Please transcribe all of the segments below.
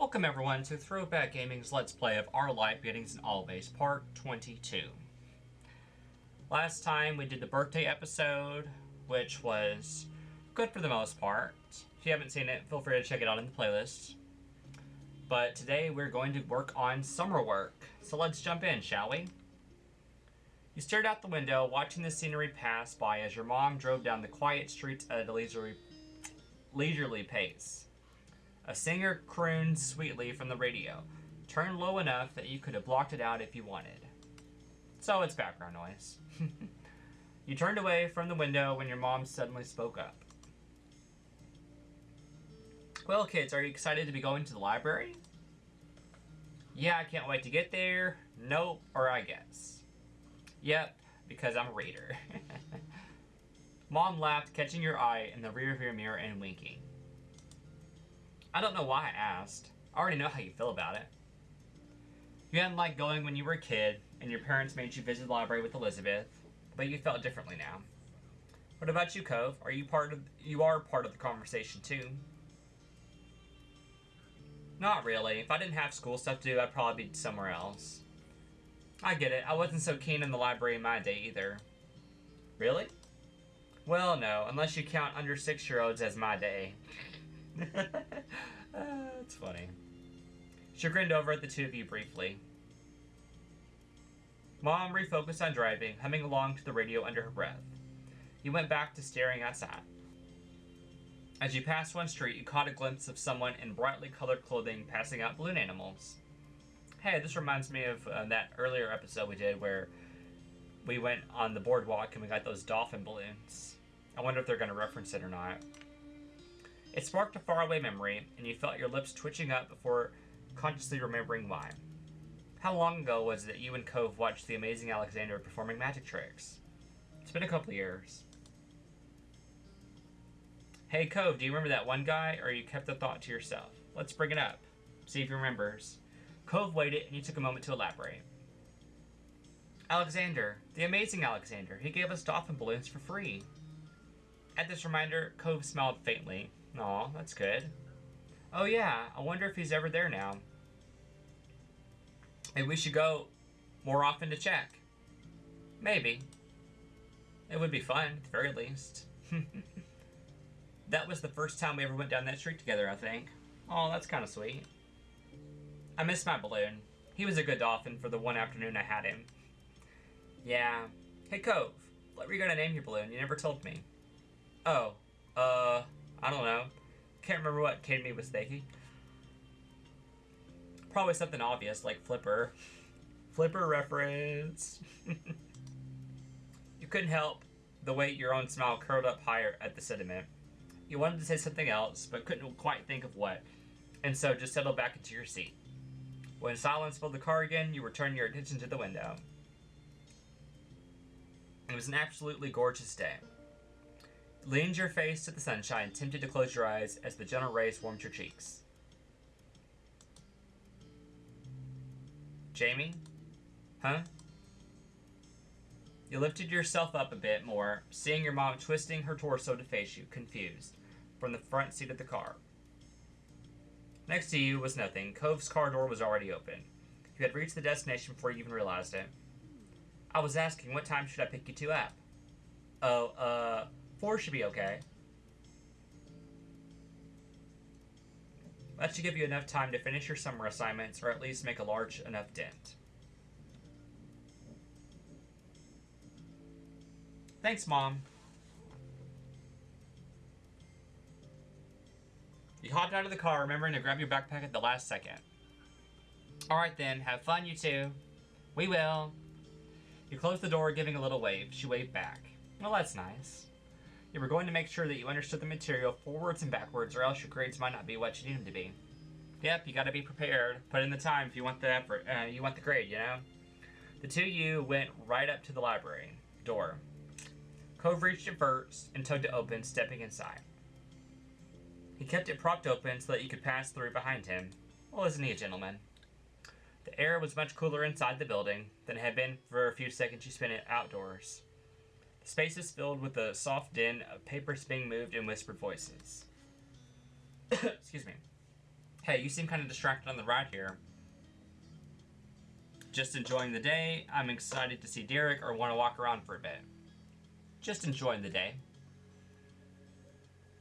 Welcome everyone to Throwback Gaming's Let's Play of Our Life Beginnings and Always, Part 22. Last time we did the birthday episode, which was good for the most part. If you haven't seen it, feel free to check it out in the playlist. But today we're going to work on summer work. So let's jump in, shall we? You stared out the window, watching the scenery pass by as your mom drove down the quiet streets at a leisurely pace. A singer crooned sweetly from the radio, turned low enough that you could have blocked it out if you wanted. So it's background noise. You turned away from the window when your mom suddenly spoke up. Well, kids, are you excited to be going to the library? Yeah, I can't wait to get there. Nope, or I guess. Yep, because I'm a reader. Mom laughed, catching your eye in the rearview mirror and winking. I don't know why I asked. I already know how you feel about it. You hadn't liked going when you were a kid, and your parents made you visit the library with Elizabeth, but you felt differently now. What about you, Cove? You are part of the conversation too. Not really. If I didn't have school stuff to do, I'd probably be somewhere else. I get it. I wasn't so keen in the library in my day either. Really? Well, no, unless you count under 6-year-olds as my day. That's funny. She grinned over at the two of you briefly. Mom refocused on driving, humming along to the radio under her breath. You went back to staring outside. As you passed one street, you caught a glimpse of someone in brightly colored clothing passing out balloon animals. Hey, this reminds me of that earlier episode we did where we went on the boardwalk and we got those dolphin balloons. I wonder if they're going to reference it or not. It sparked a faraway memory, and you felt your lips twitching up before consciously remembering why. How long ago was it that you and Cove watched the amazing Alexander performing magic tricks? It's been a couple of years. Hey Cove, do you remember that one guy, or you kept the thought to yourself? Let's bring it up. See if he remembers. Cove waited, and you took a moment to elaborate. Alexander. The amazing Alexander. He gave us dolphin balloons for free. At this reminder, Cove smiled faintly. Aw, that's good. Oh yeah, I wonder if he's ever there now. Maybe we should go more often to check. Maybe. It would be fun, at the very least. That was the first time we ever went down that street together, I think. Oh, that's kind of sweet. I miss my balloon. He was a good dolphin for the one afternoon I had him. Yeah. Hey, Cove. What were you gonna name your balloon? You never told me. Oh, I don't know. Can't remember what Kid Me was thinking. Probably something obvious like Flipper. Flipper reference. You couldn't help the way your own smile curled up higher at the sentiment. You wanted to say something else, but couldn't quite think of what, and so just settled back into your seat. When silence filled the car again, you returned your attention to the window. It was an absolutely gorgeous day. Leaned your face to the sunshine, tempted to close your eyes as the gentle rays warmed your cheeks. Jamie? Huh? You lifted yourself up a bit more, seeing your mom twisting her torso to face you, confused, from the front seat of the car. Next to you was nothing. Cove's car door was already open. You had reached the destination before you even realized it. I was asking, what time should I pick you two up? Oh, 4 should be okay. That should give you enough time to finish your summer assignments, or at least make a large enough dent. Thanks, Mom. You hopped out of the car, remembering to grab your backpack at the last second. Alright then, have fun, you two. We will. You closed the door, giving a little wave. She waved back. Well, that's nice. You were going to make sure that you understood the material forwards and backwards, or else your grades might not be what you need them to be. Yep, you gotta be prepared. Put in the time if you want the effort. You want the grade, you know? The two of you went right up to the library door. Cove reached it first and tugged it open, stepping inside. He kept it propped open so that you could pass through behind him. Well, isn't he a gentleman? The air was much cooler inside the building than it had been for a few seconds you spent it outdoors. The space is filled with the soft din of papers being moved and whispered voices. Excuse me. Hey, you seem kind of distracted on the ride here. Just enjoying the day. I'm excited to see Derek or want to walk around for a bit. Just enjoying the day.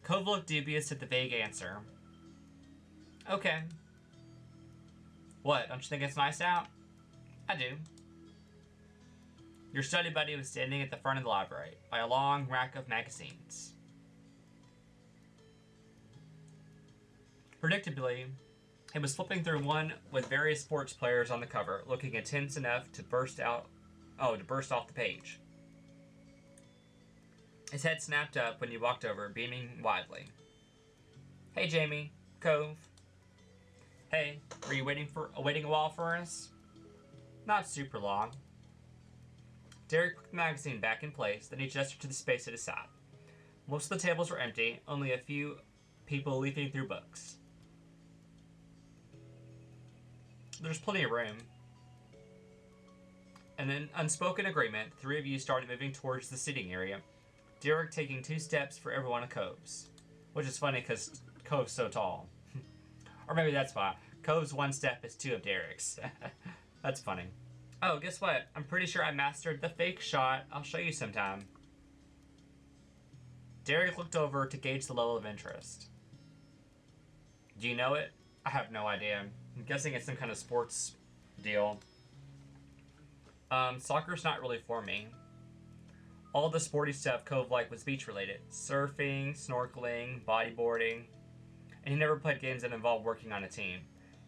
Cove looked dubious at the vague answer. Okay. What, don't you think it's nice out? I do. Your study buddy was standing at the front of the library by a long rack of magazines. Predictably, he was flipping through one with various sports players on the cover, looking intense enough to burst off the page. His head snapped up when you walked over, beaming widely. Hey, Jamie. Cove. Hey, were you waiting a while for us? Not super long. Derek put the magazine back in place, then he gestured to the space at his side. Most of the tables were empty, only a few people leafing through books. There's plenty of room. In an unspoken agreement, the three of you started moving towards the sitting area, Derek taking 2 steps for every one of Cove's. Which is funny because Cove's so tall. Or maybe that's why. Cove's 1 step is 2 of Derek's. That's funny. Oh, guess what? I'm pretty sure I mastered the fake shot. I'll show you sometime. Derek looked over to gauge the level of interest. Do you know it? I have no idea. I'm guessing it's some kind of sports deal. Soccer's not really for me. All the sporty stuff Cove liked was beach-related. Surfing, snorkeling, bodyboarding. And he never played games that involved working on a team.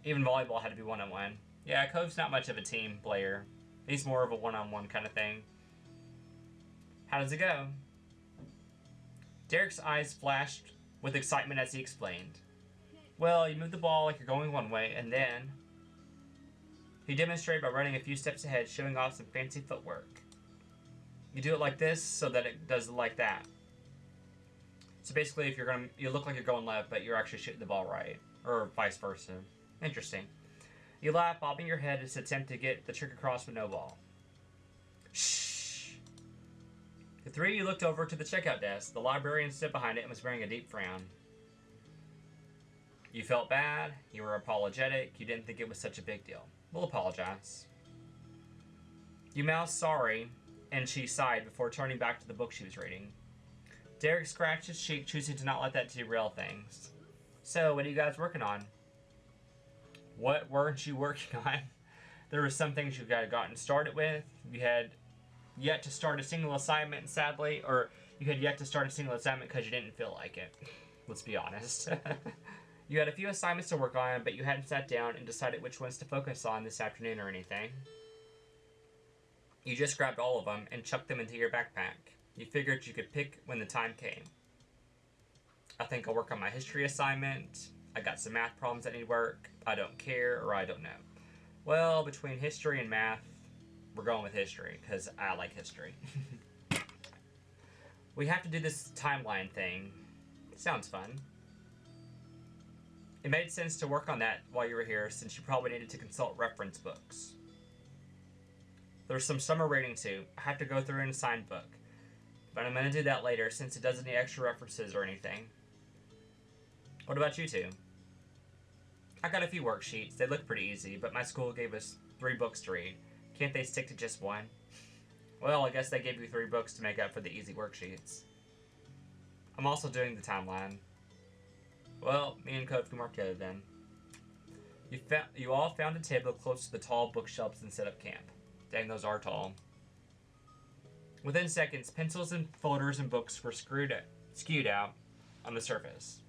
Even volleyball had to be one-on-one. Yeah, Cove's not much of a team player. He's more of a one-on-one kind of thing. How does it go? Derek's eyes flashed with excitement as he explained. Well, you move the ball like you're going one way, and then... He demonstrated by running a few steps ahead, showing off some fancy footwork. You do it like this so that it does like that. So basically, if you look like you're going left, but you're actually shooting the ball right. Or vice versa. Interesting. You laugh, bobbing your head as attempt to get the trick across with no ball. Shh. The three of you looked over to the checkout desk. The librarian stood behind it and was wearing a deep frown. You felt bad. You were apologetic. You didn't think it was such a big deal. We'll apologize. You mouthed sorry, and she sighed before turning back to the book she was reading. Derek scratched his cheek, choosing to not let that derail things. So, what are you guys working on? What weren't you working on? There were some things you had gotten started with. You had yet to start a single assignment, sadly, or you had yet to start a single assignment because you didn't feel like it. Let's be honest. You had a few assignments to work on, but you hadn't sat down and decided which ones to focus on this afternoon or anything. You just grabbed all of them and chucked them into your backpack. You figured you could pick when the time came. I think I'll work on my history assignment. I got some math problems that need work. I don't care, or I don't know. Well, between history and math, we're going with history, because I like history. We have to do this timeline thing. Sounds fun. It made sense to work on that while you were here, since you probably needed to consult reference books. There's some summer reading too. I have to go through an assigned book. But I'm going to do that later, since it doesn't need extra references or anything. What about you two? I got a few worksheets. They look pretty easy, but my school gave us 3 books to read. Can't they stick to just one? Well, I guess they gave you 3 books to make up for the easy worksheets. I'm also doing the timeline. Well, me and Cove can work together then. You all found a table close to the tall bookshelves and set up camp. Dang, those are tall. Within seconds, pencils and folders and books were skewed out on the surface.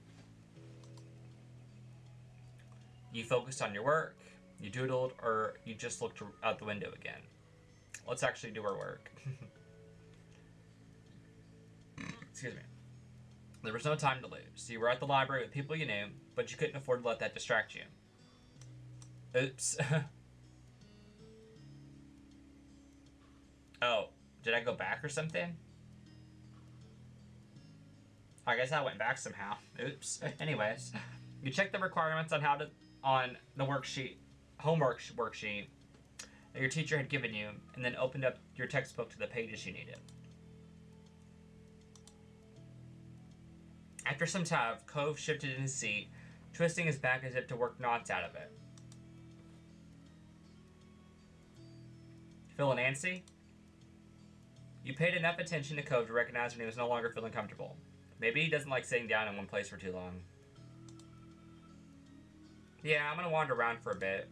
You focused on your work, you doodled, or you just looked out the window again. Let's actually do our work. Excuse me. There was no time to lose. You were at the library with people you knew, but you couldn't afford to let that distract you. Oops. Oh, did I go back or something? I guess I went back somehow. Oops. Anyways, you checked the requirements on the homework worksheet that your teacher had given you, and then opened up your textbook to the pages you needed. After some time, Cove shifted in his seat, twisting his back as if to work knots out of it. Feeling antsy? You paid enough attention to Cove to recognize when he was no longer feeling comfortable. Maybe he doesn't like sitting down in one place for too long. Yeah, I'm gonna wander around for a bit.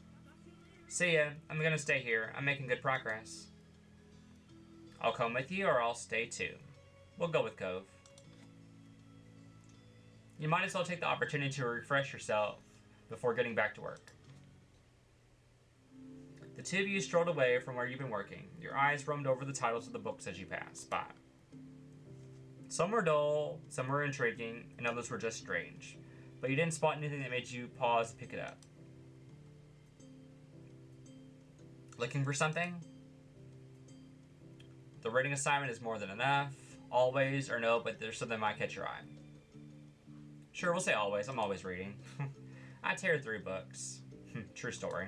See ya. I'm gonna stay here. I'm making good progress. I'll come with you or I'll stay too. We'll go with Cove. You might as well take the opportunity to refresh yourself before getting back to work. The two of you strolled away from where you've been working. Your eyes roamed over the titles of the books as you passed by. Some were dull, some were intriguing, and others were just strange. But you didn't spot anything that made you pause to pick it up. Looking for something? The reading assignment is more than enough. Always or no, but there's something that might catch your eye. Sure, we'll say always. I'm always reading. I tear through books. True story.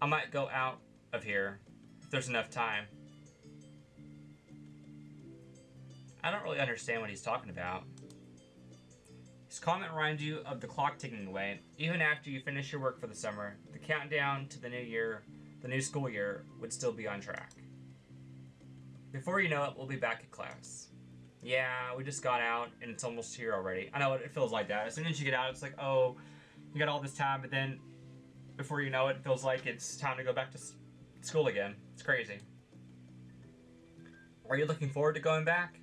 I might go out of here if there's enough time. I don't really understand what he's talking about. His comment reminds you of the clock ticking away. Even after you finish your work for the summer, the countdown to the new year, the new school year, would still be on track. Before you know it, we'll be back at class. Yeah, we just got out and it's almost here already. I know it feels like that. As soon as you get out, it's like, oh, you got all this time, but then before you know it, it feels like it's time to go back to school again. It's crazy. Are you looking forward to going back?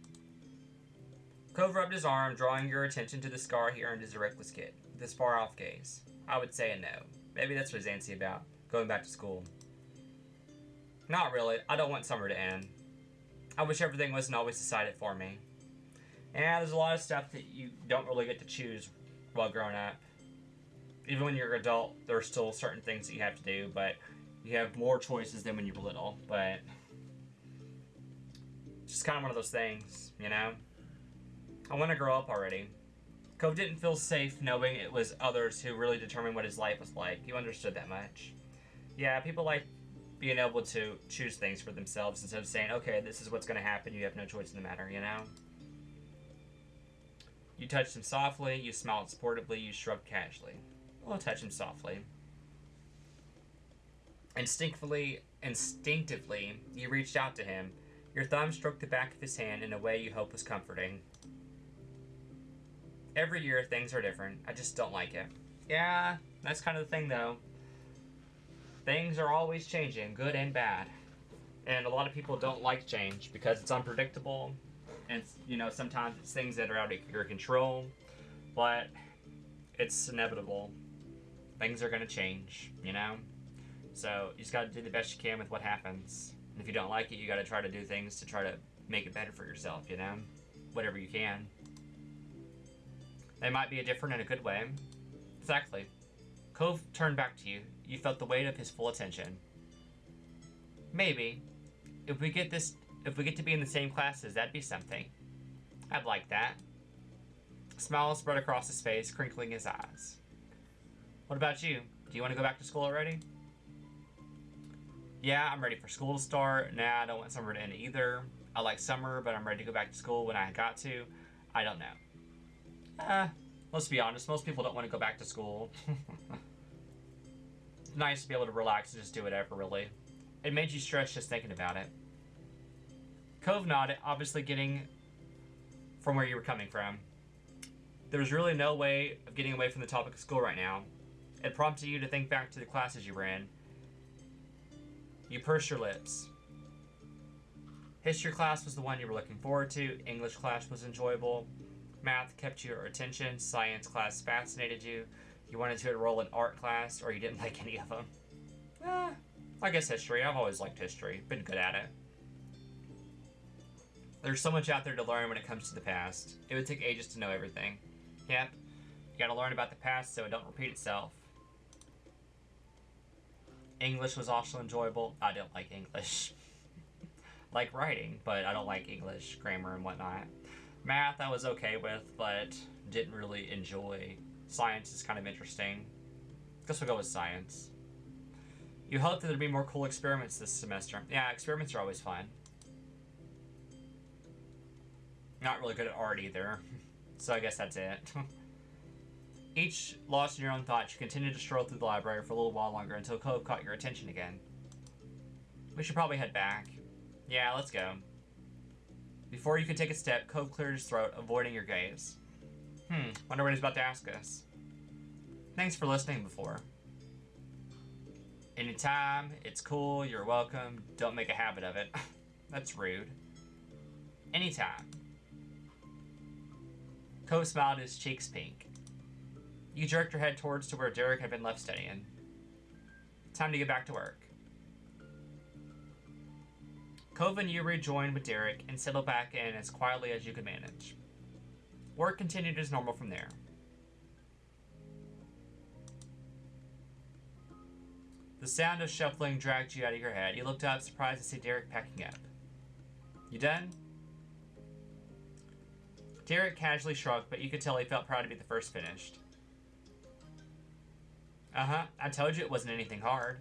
Cove rubbed his arm, drawing your attention to the scar he earned as a reckless kid, with his far-off gaze. I would say a no. Maybe that's what he's antsy about, going back to school. Not really. I don't want summer to end. I wish everything wasn't always decided for me. Yeah, there's a lot of stuff that you don't really get to choose while growing up. Even when you're an adult, there are still certain things that you have to do, but you have more choices than when you were little. But it's just kind of one of those things, you know? I want to grow up already. Cove didn't feel safe knowing it was others who really determined what his life was like. You understood that much. Yeah, people like being able to choose things for themselves instead of saying, okay, this is what's going to happen, you have no choice in the matter, you know? You touched him softly, you smiled sportively, you shrugged casually. We'll touch him softly. Instinctively, you reached out to him. Your thumb stroked the back of his hand in a way you hope was comforting. Every year, things are different. I just don't like it. Yeah, that's kind of the thing, though. Things are always changing, good and bad. And a lot of people don't like change because it's unpredictable. And, you know, sometimes it's things that are out of your control. But it's inevitable. Things are going to change, you know? So you just got to do the best you can with what happens. And if you don't like it, you got to try to do things to try to make it better for yourself, you know? Whatever you can. They might be different in a good way. Exactly. Cove turned back to you. You felt the weight of his full attention. Maybe. If we get to be in the same classes, that'd be something. I'd like that. A smile spread across his face, crinkling his eyes. What about you? Do you want to go back to school already? Yeah, I'm ready for school to start. Nah, I don't want summer to end either. I like summer, but I'm ready to go back to school when I got to. I don't know. Let's be honest, most people don't want to go back to school. It's nice to be able to relax and just do whatever, really. It made you stress just thinking about it. Cove nodded, obviously getting from where you were coming from. There was really no way of getting away from the topic of school right now. It prompted you to think back to the classes you were in. You pursed your lips. History class was the one you were looking forward to. English class was enjoyable. Math kept your attention. Science class fascinated you. You wanted to enroll in art class, or you didn't like any of them. I guess history. I've always liked history. Been good at it. There's so much out there to learn when it comes to the past. It would take ages to know everything. Yep. You gotta learn about the past so it don't repeat itself. English was also enjoyable. I don't like English. Like writing, but I don't like English, grammar, and whatnot. Math I was okay with, but didn't really enjoy. Science is kind of interesting. Guess we'll go with science. You hoped that there'd be more cool experiments this semester. Yeah, experiments are always fun. Not really good at art either. So I guess that's it. Each lost in your own thoughts, you continued to stroll through the library for a little while longer until Cove caught your attention again. We should probably head back. Yeah, let's go. Before you could take a step, Cove cleared his throat, avoiding your gaze. Wonder what he's about to ask us. Thanks for listening before. Anytime, it's cool, you're welcome, don't make a habit of it. That's rude. Anytime. Cove smiled, his cheeks pink. You jerked your head towards to where Derek had been left studying. Time to get back to work. Cove and you rejoined with Derek and settled back in as quietly as you could manage. Work continued as normal from there. The sound of shuffling dragged you out of your head. You looked up, surprised to see Derek packing up. You done? Derek casually shrugged, but you could tell he felt proud to be the first finished. Uh-huh, I told you it wasn't anything hard.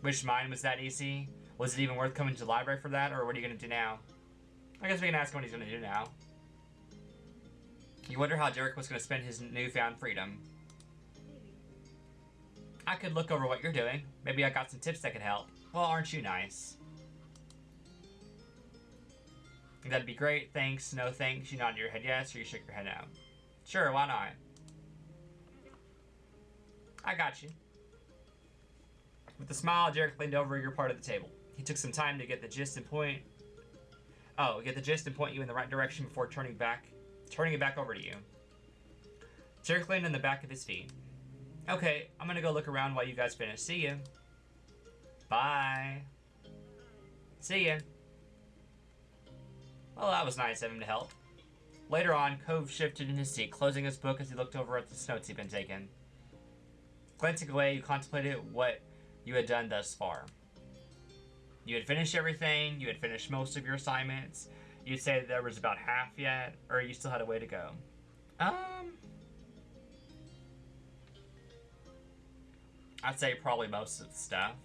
Wish mine was that easy. Was it even worth coming to the library for that, or what are you going to do now? I guess we can ask him what he's going to do now. You wonder how Derek was going to spend his newfound freedom. I could look over what you're doing. Maybe I got some tips that could help. Well, aren't you nice? That'd be great. Thanks. No thanks. You nodded your head yes, or you shook your head no. Sure, why not? I got you. With a smile, Derek leaned over your part of the table. He took some time to get the gist and point you in the right direction before turning it back over to you. Derek leaned in the back of his feet. Okay, I'm gonna go look around while you guys finish. See ya. Bye. See ya. Well, that was nice of him to help. Later on, Cove shifted in his seat, closing his book as he looked over at the notes he'd been taking. Glancing away, you contemplated what you had done thus far. You had finished everything, you had finished most of your assignments, you'd say that there was about half yet, or you still had a way to go. I'd say probably most of the stuff.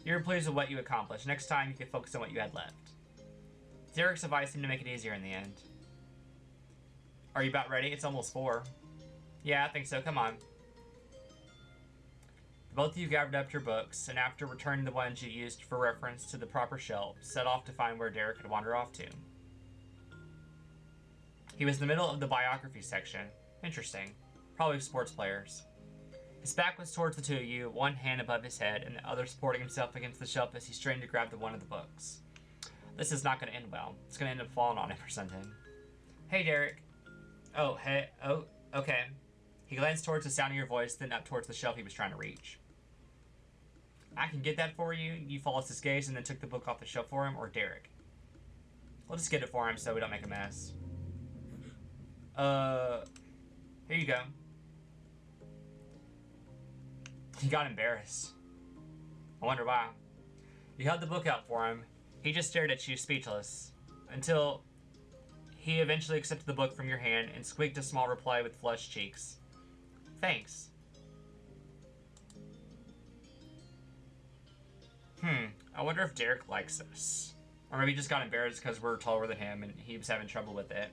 You were pleased with what you accomplished. Next time, you could focus on what you had left. Derek's advice seemed to make it easier in the end. Are you about ready? It's almost 4. Yeah, I think so. Come on. Both of you gathered up your books, and after returning the ones you used for reference to the proper shelf, set off to find where Derek had wandered off to. He was in the middle of the biography section. Interesting. Probably sports players. His back was towards the two of you, one hand above his head, and the other supporting himself against the shelf as he strained to grab one of the books. This is not going to end well. It's going to end up falling on him or something. Hey, Derek. Oh, hey. Oh, okay. He glanced towards the sound of your voice, then up towards the shelf he was trying to reach. I can get that for you. You followed his gaze and then took the book off the shelf for him, or Derek. We'll just get it for him so we don't make a mess. Here you go. He got embarrassed. I wonder why. You held the book out for him. He just stared at you, speechless, until he eventually accepted the book from your hand and squeaked a small reply with flushed cheeks. Thanks. I wonder if Derek likes us. Or maybe he just got embarrassed because we're taller than him and he was having trouble with it.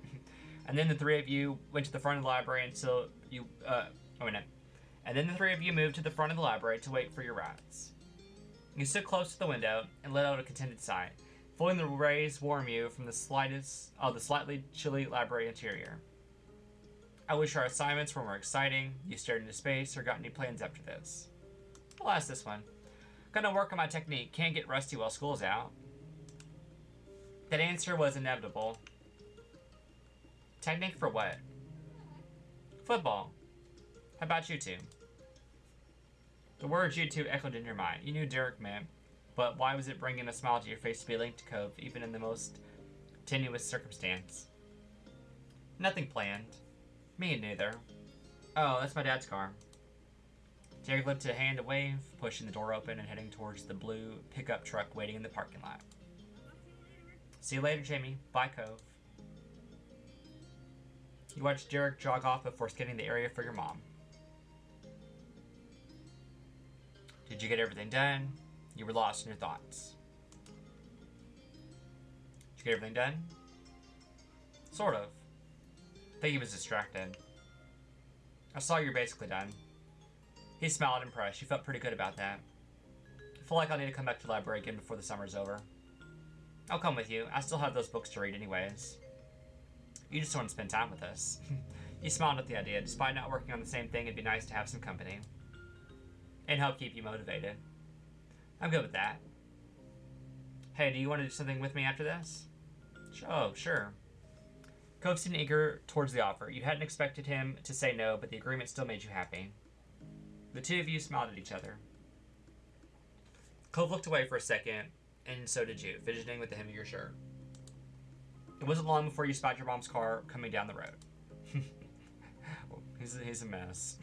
And then the three of you went to the front of the library until you, And then the three of you moved to the front of the library to wait for your rides. You stood close to the window and let out a contented sigh, feeling the rays warm you from the slightly chilly library interior. I wish our assignments were more exciting. You stared into space or got any plans after this? I'll ask this one. Gonna work on my technique. Can't get rusty while school's out. That answer was inevitable. Technique for what? Football. How about you two? The words you two echoed in your mind. You knew Derek meant, but why was it bringing a smile to your face to be linked to Cove, even in the most tenuous circumstance? Nothing planned. Me neither. Oh, that's my dad's car. Derek lifted a hand to wave, pushing the door open and heading towards the blue pickup truck waiting in the parking lot. See you later, Jamie. Bye, Cove. You watched Derek jog off before scanning the area for your mom. Did you get everything done? You were lost in your thoughts. Did you get everything done? Sort of. think he was distracted. I saw you're basically done. He smiled, impressed. You felt pretty good about that. I feel like I'll need to come back to the library again before the summer's over. I'll come with you. I still have those books to read anyways. You just want to spend time with us. You smiled at the idea. Despite not working on the same thing, it'd be nice to have some company. And help keep you motivated. I'm good with that. Hey, do you want to do something with me after this? Oh, sure. Cove seemed eager towards the offer. You hadn't expected him to say no, but the agreement still made you happy. The two of you smiled at each other. Cove looked away for a second, and so did you, fidgeting with the hem of your shirt. It wasn't long before you spotted your mom's car coming down the road. He's a mess.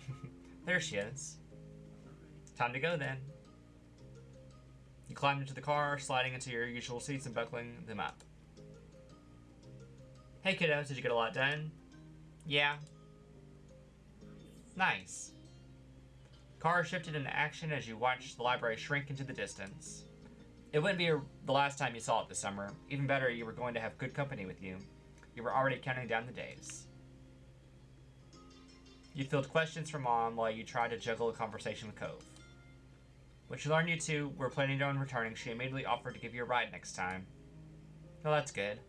There she is. Time to go then. You climbed into the car, sliding into your usual seats and buckling them up. Hey kiddos, did you get a lot done? Yeah. Nice. Car shifted into action as you watched the library shrink into the distance. It wouldn't be the last time you saw it this summer. Even better, you were going to have good company with you. You were already counting down the days. You fielded questions from Mom while you tried to juggle a conversation with Cove. When she learned you two were planning on returning, she immediately offered to give you a ride next time. Well, that's good.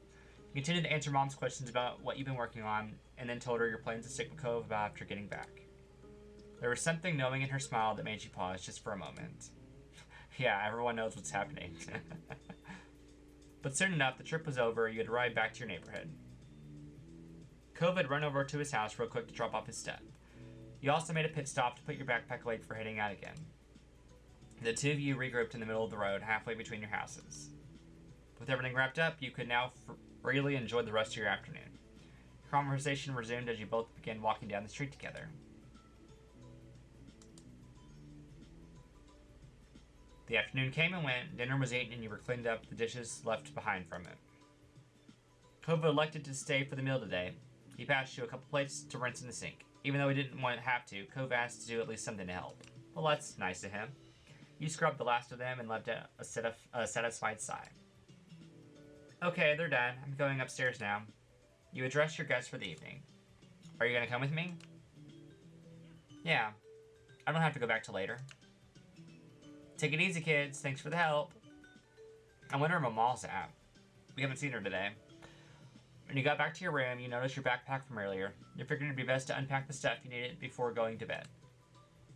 You continued to answer Mom's questions about what you've been working on, and then told her your plans to stick with Cove about after getting back. There was something knowing in her smile that made you pause just for a moment. Yeah, everyone knows what's happening. But soon enough, the trip was over, you had arrived back to your neighborhood. Cove had run over to his house real quick to drop off his stuff. You also made a pit stop to put your backpack away before heading out again. The two of you regrouped in the middle of the road, halfway between your houses. With everything wrapped up, you could now freely enjoy the rest of your afternoon. Conversation resumed as you both began walking down the street together. The afternoon came and went, dinner was eaten, and you were cleaned up the dishes left behind from it. Cove elected to stay for the meal today. He passed you a couple plates to rinse in the sink. Even though he didn't want to have to, Cove asked to do at least something to help. Well, that's nice of him. You scrubbed the last of them and left a satisfied sigh. Okay, they're done. I'm going upstairs now. You addressed your guests for the evening. Are you going to come with me? Yeah. I don't have to go back till later. Take it easy, kids. Thanks for the help. I wonder where Mom's at. We haven't seen her today. When you got back to your room, you noticed your backpack from earlier. You figured it'd be best to unpack the stuff you needed before going to bed.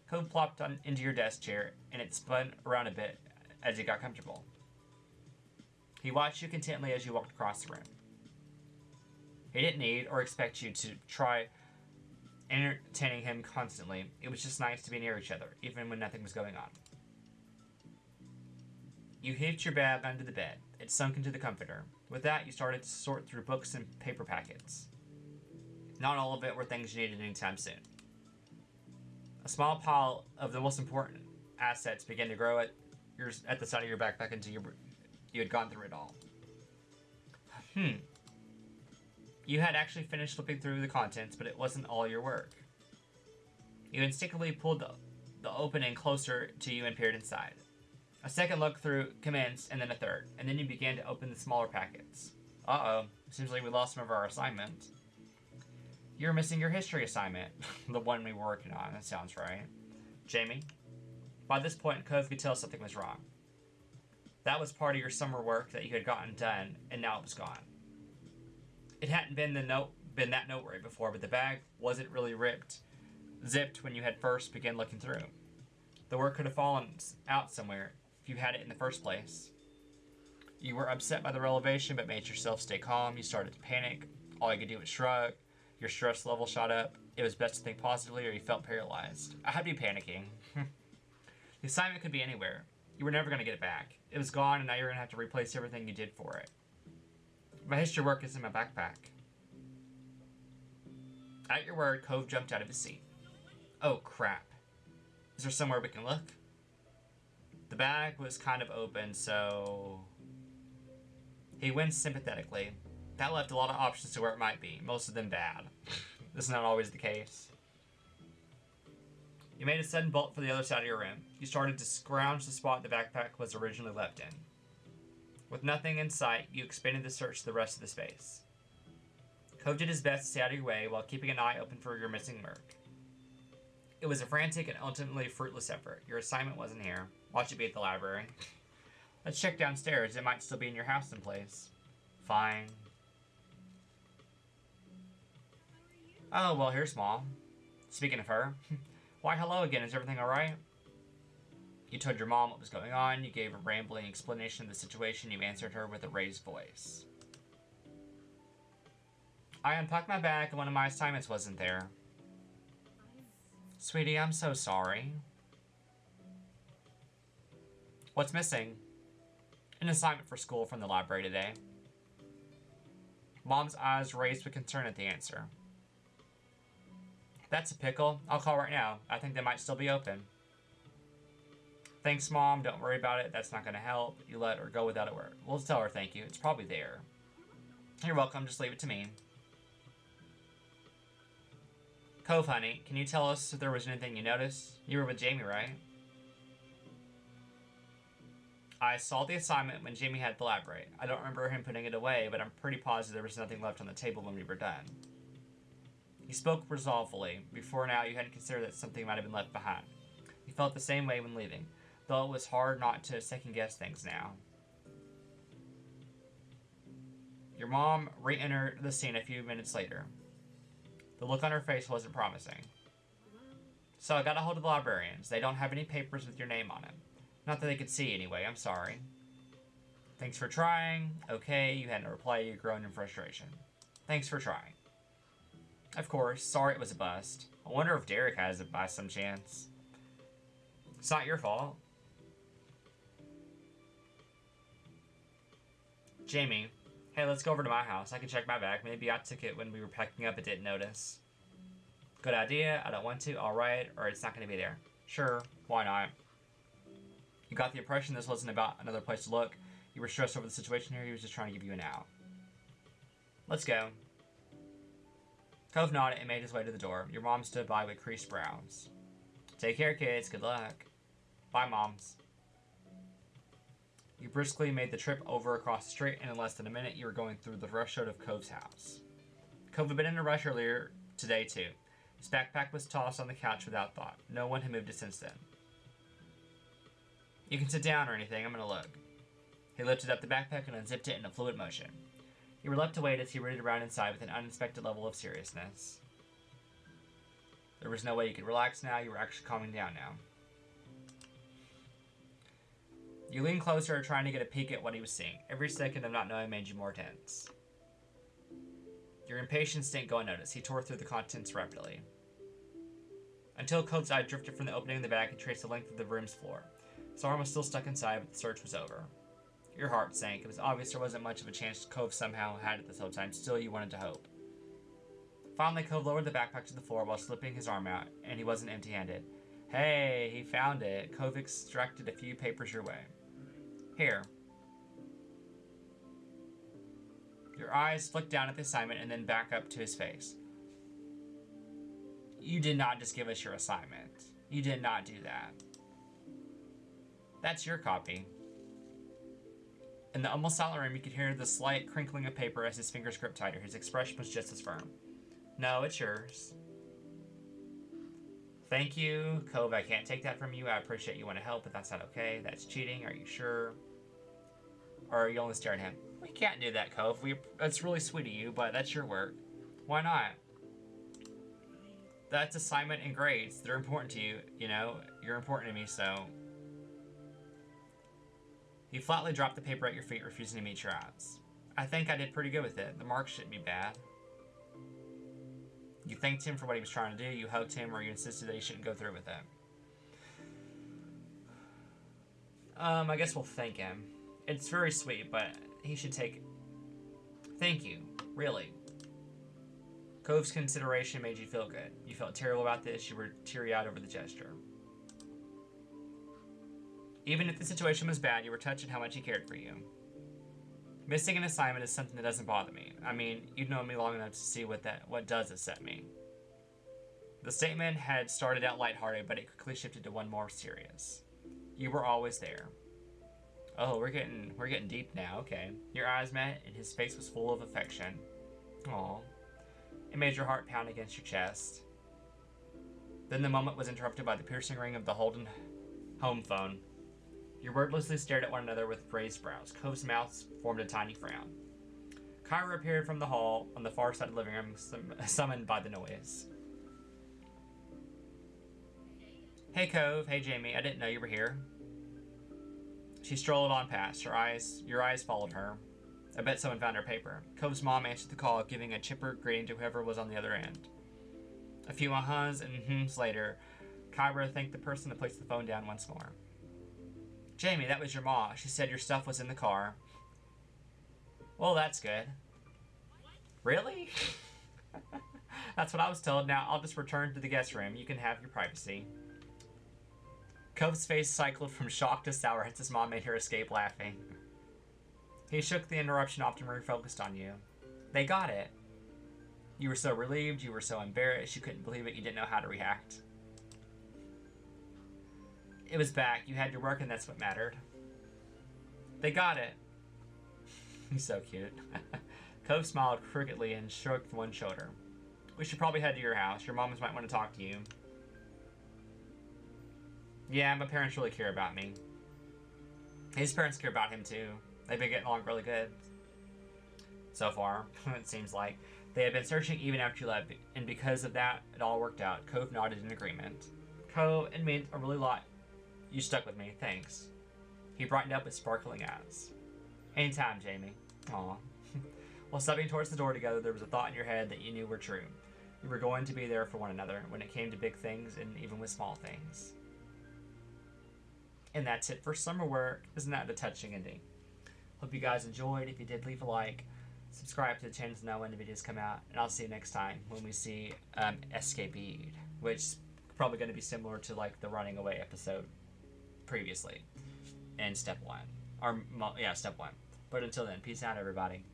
Cove plopped into your desk chair, and it spun around a bit as you got comfortable. He watched you contently as you walked across the room. He didn't need or expect you to try entertaining him constantly. It was just nice to be near each other, even when nothing was going on. You heaved your bag under the bed. It sunk into the comforter. With that, you started to sort through books and paper packets. Not all of it were things you needed anytime soon. A small pile of the most important assets began to grow at the side of your backpack until you had gone through it all. You had actually finished flipping through the contents, but it wasn't all your work. You instinctively pulled the opening closer to you and peered inside. A second look through commenced, and then a third, and then you began to open the smaller packets. Uh-oh, seems like we lost some of our assignment. You're missing your history assignment. The one we were working on, that sounds right. Jamie? By this point, Cove could tell something was wrong. That was part of your summer work that you had gotten done, and now it was gone. It hadn't been that noteworthy before, but the bag wasn't really zipped when you had first begun looking through. The work could have fallen out somewhere if you had it in the first place. You were upset by the revelation, but made yourself stay calm. You started to panic. All you could do was shrug. Your stress level shot up. It was best to think positively, or you felt paralyzed. I'd be panicking. The assignment could be anywhere. You were never going to get it back. It was gone, and now you're going to have to replace everything you did for it. My history work is in my backpack. At your word, Cove jumped out of his seat. Oh, crap. Is there somewhere we can look? The bag was kind of open, so... He winced sympathetically. That left a lot of options to where it might be, most of them bad. This is not always the case. You made a sudden bolt for the other side of your room. You started to scrounge the spot the backpack was originally left in. With nothing in sight, you expanded the search to the rest of the space. Cove did his best to stay out of your way while keeping an eye open for your missing Merc. It was a frantic and ultimately fruitless effort. Your assignment wasn't here. Watch it be at the library. Let's check downstairs. It might still be in your house someplace. Fine. Oh, well, here's Mom. Speaking of her. Why, hello again. Is everything alright? You told your mom what was going on. You gave a rambling explanation of the situation. You answered her with a raised voice. I unpacked my bag and one of my assignments wasn't there. Sweetie, I'm so sorry. What's missing? An assignment for school from the library today. Mom's eyes raised with concern at the answer. That's a pickle. I'll call right now. I think they might still be open. Thanks, Mom. Don't worry about it. That's not going to help. You let her go without a word. We'll tell her thank you. It's probably there. You're welcome. Just leave it to me. Cove, honey, can you tell us if there was anything you noticed? You were with Jamie, right? I saw the assignment when Jamie had the library. I don't remember him putting it away, but I'm pretty positive there was nothing left on the table when we were done. He spoke resolvefully. Before now, you hadn't considered that something might have been left behind. You felt the same way when leaving, though it was hard not to second-guess things now. Your mom re-entered the scene a few minutes later. The look on her face wasn't promising. So I got a hold of the librarians. They don't have any papers with your name on them. Not that they could see anyway, I'm sorry. Thanks for trying. Okay, you had no reply, you groaned in frustration. Thanks for trying. Of course, sorry it was a bust. I wonder if Derek has it by some chance. It's not your fault. Jamie, hey, let's go over to my house. I can check my bag. Maybe I took it when we were packing up and didn't notice. Good idea. I don't want to. Alright, or it's not going to be there. Sure, why not? You got the impression this wasn't about another place to look. You were stressed over the situation here. He was just trying to give you an out. Let's go. Cove nodded and made his way to the door. Your mom stood by with creased brows. Take care, kids. Good luck. Bye, Moms. You briskly made the trip over across the street, and in less than a minute, you were going through the rush road of Cove's house. Cove had been in a rush earlier today, too. His backpack was tossed on the couch without thought. No one had moved it since then. You can sit down or anything. I'm going to look. He lifted up the backpack and unzipped it in a fluid motion. You were left to wait as he rooted around inside with an unexpected level of seriousness. There was no way you could relax now. You were actually calming down now. You leaned closer, trying to get a peek at what he was seeing. Every second of not knowing made you more tense. Your impatience didn't go unnoticed. He tore through the contents rapidly. Until Cove's eye drifted from the opening in the back and traced the length of the room's floor. His arm was still stuck inside, but the search was over. Your heart sank. It was obvious there wasn't much of a chance Cove somehow had it this whole time. Still, you wanted to hope. Finally, Cove lowered the backpack to the floor while slipping his arm out, and he wasn't empty-handed. Hey, he found it. Cove extracted a few papers your way. Here. Your eyes flicked down at the assignment and then back up to his face. You did not just give us your assignment. You did not do that. That's your copy. In the almost silent room, you could hear the slight crinkling of paper as his fingers gripped tighter. His expression was just as firm. No, it's yours. Thank you, Cove. I can't take that from you. I appreciate you want to help, but that's not okay. That's cheating. Are you sure? Or are you only staring at him? We can't do that, Cove. That's really sweet of you, but that's your work. Why not? That's assignment and grades. They're important to you, you know? You're important to me, so... He flatly dropped the paper at your feet, refusing to meet your eyes. I think I did pretty good with it. The marks shouldn't be bad. You thanked him for what he was trying to do, you hugged him, or you insisted that he shouldn't go through with it. I guess we'll thank him. It's very sweet, but he should take it. Thank you. Really. Cove's consideration made you feel good. You felt terrible about this. You were teary-eyed over the gesture. Even if the situation was bad, you were touched at how much he cared for you. Missing an assignment is something that doesn't bother me. I mean, you've known me long enough to see what does upset me. The statement had started out lighthearted, but it quickly shifted to one more serious. You were always there. Oh, we're getting deep now. Okay. Your eyes met, and his face was full of affection. Aw. made your heart pound against your chest. Then the moment was interrupted by the piercing ring of the Holden home phone. You wordlessly stared at one another with raised brows. Cove's mouth formed a tiny frown. Kyra appeared from the hall on the far side of the living room, summoned by the noise. Hey, Cove. Hey, Jamie. I didn't know you were here. She strolled on past. Your eyes followed her. I bet someone found her paper. Cove's mom answered the call, giving a chipper greeting to whoever was on the other end. A few ahs and hms later, Kyra thanked the person that placed the phone down once more. Jamie, that was your ma. She said your stuff was in the car. Well, that's good. Really? That's what I was told. Now I'll just return to the guest room. You can have your privacy. Cove's face cycled from shock to sour as his mom made her escape laughing. He shook the interruption off and refocused on you. They got it. You were so relieved, you were so embarrassed, you couldn't believe it, you didn't know how to react. It was back, you had your work and that's what mattered. They got it. He's so cute. Cove smiled crookedly and stroked one shoulder. We should probably head to your house. Your moms might want to talk to you. Yeah, my parents really care about me. His parents care about him too. They've been getting along really good. So far, it seems like. They had been searching even after you left, and because of that, it all worked out. Cove nodded in agreement. Cove, it meant a really lot. You stuck with me, thanks. He brightened up with sparkling eyes. Anytime, Jamie. Aw. While stepping towards the door together, there was a thought in your head that you knew were true. You were going to be there for one another when it came to big things and even with small things. And that's it for summer work. Isn't that a touching ending? Hope you guys enjoyed. If you did, leave a like. Subscribe to the channel to know when the videos come out. And I'll see you next time when we see Escapade, which is probably going to be similar to like the running away episode previously in step 1. Or, yeah, step 1. But until then, peace out, everybody.